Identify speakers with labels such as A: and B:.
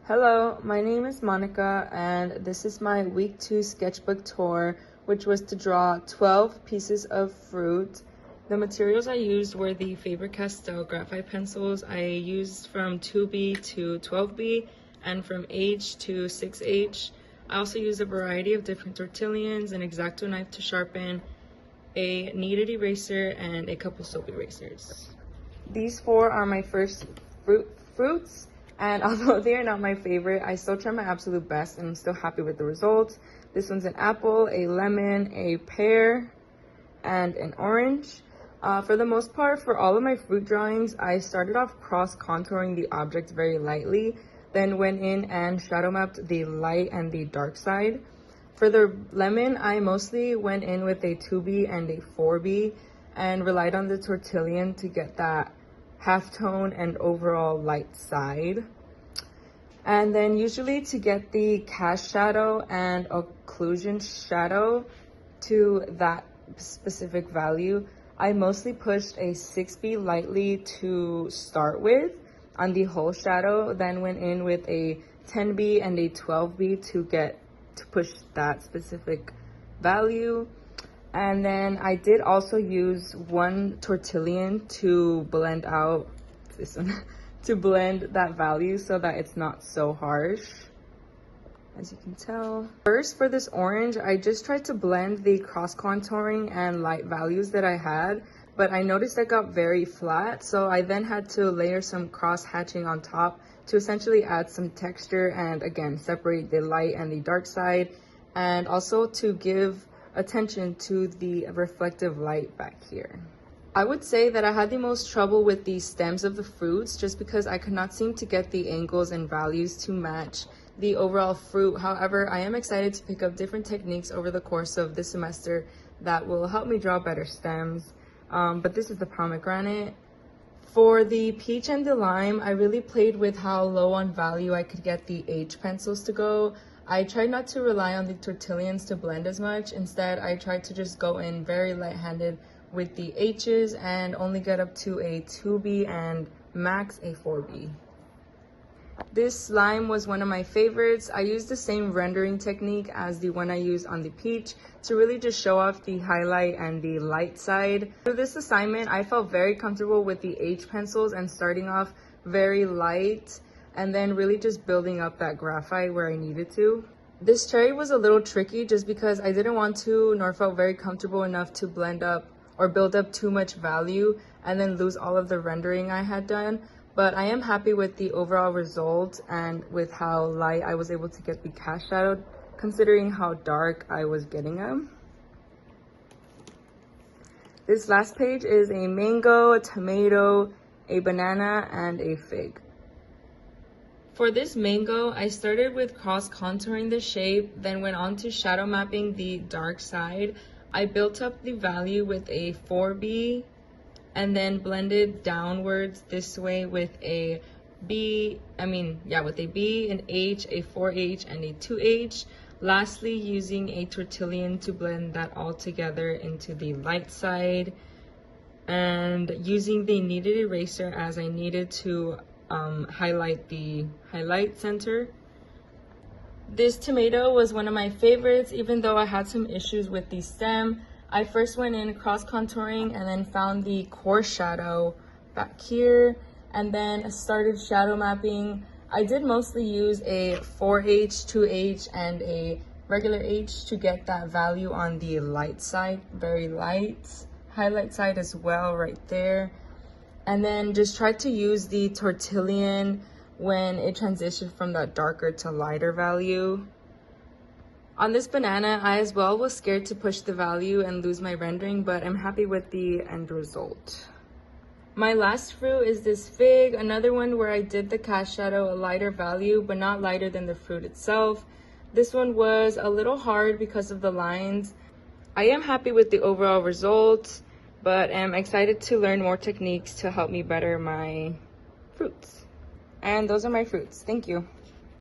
A: Hello, my name is Monica, and this is my week 2 sketchbook tour, which was to draw 12 pieces of fruit. The materials I used were the Faber-Castell graphite pencils. I used from 2B to 12B and from H to 6H. I also used a variety of different tortillons, an X-Acto knife to sharpen, a kneaded eraser, and a couple soap erasers. These 4 are my first fruits. And although they are not my favorite, I still try my absolute best and I'm still happy with the results. This one's an apple, a lemon, a pear, and an orange. For the most part, for all of my fruit drawings, I started off cross-contouring the object very lightly, then went in and shadow mapped the light and the dark side. For the lemon, I mostly went in with a 2B and a 4B and relied on the tortillon to get that halftone and overall light side. And then usually to get the cast shadow and occlusion shadow to that specific value, I mostly pushed a 6B lightly to start with on the whole shadow, then went in with a 10B and a 12B to push that specific value. And then I did also use one tortillon to blend out this one, to blend that value so that it's not so harsh, as you can tell. First, for this orange, I just tried to blend the cross contouring and light values that I had, but I noticed it got very flat, so I then had to layer some cross hatching on top to essentially add some texture and again separate the light and the dark side, and also to give attention to the reflective light back here. I would say that I had the most trouble with the stems of the fruits just because I could not seem to get the angles and values to match the overall fruit. However, I am excited to pick up different techniques over the course of this semester that will help me draw better stems. But this is the pomegranate. For the peach and the lime, I really played with how low on value I could get the H pencils to go. I tried not to rely on the tortillons to blend as much. Instead, I tried to just go in very light-handed with the H's and only get up to a 2B and max a 4B. This slime was one of my favorites. I used the same rendering technique as the one I used on the peach to really just show off the highlight and the light side. For this assignment, I felt very comfortable with the H pencils and starting off very light and then really just building up that graphite where I needed to. This cherry was a little tricky just because I didn't want to nor felt very comfortable enough to blend up or build up too much value and then lose all of the rendering I had done. But I am happy with the overall result and with how light I was able to get the cast shadow considering how dark I was getting them. This last page is a mango, a tomato, a banana, and a fig. For this mango, I started with cross contouring the shape, then went on to shadow mapping the dark side. I built up the value with a 4B and then blended downwards this way with a B, with a B, an H, a 4H, and a 2H. Lastly, using a tortillon to blend that all together into the light side and using the kneaded eraser as I needed to highlight the highlight center. This tomato was one of my favorites, even though I had some issues with the stem. I first went in cross contouring and then found the coarse shadow back here and then started shadow mapping. I did mostly use a 4H, 2H, and a regular H to get that value on the light side, very light. Highlight side as well right there. And then just tried to use the tortillon when it transitioned from that darker to lighter value. On this banana, I as well was scared to push the value and lose my rendering, but I'm happy with the end result. My last fruit is this fig, another one where I did the cast shadow a lighter value, but not lighter than the fruit itself. This one was a little hard because of the lines. I am happy with the overall result, but I'm excited to learn more techniques to help me better my fruits. And those are my fruits. Thank you.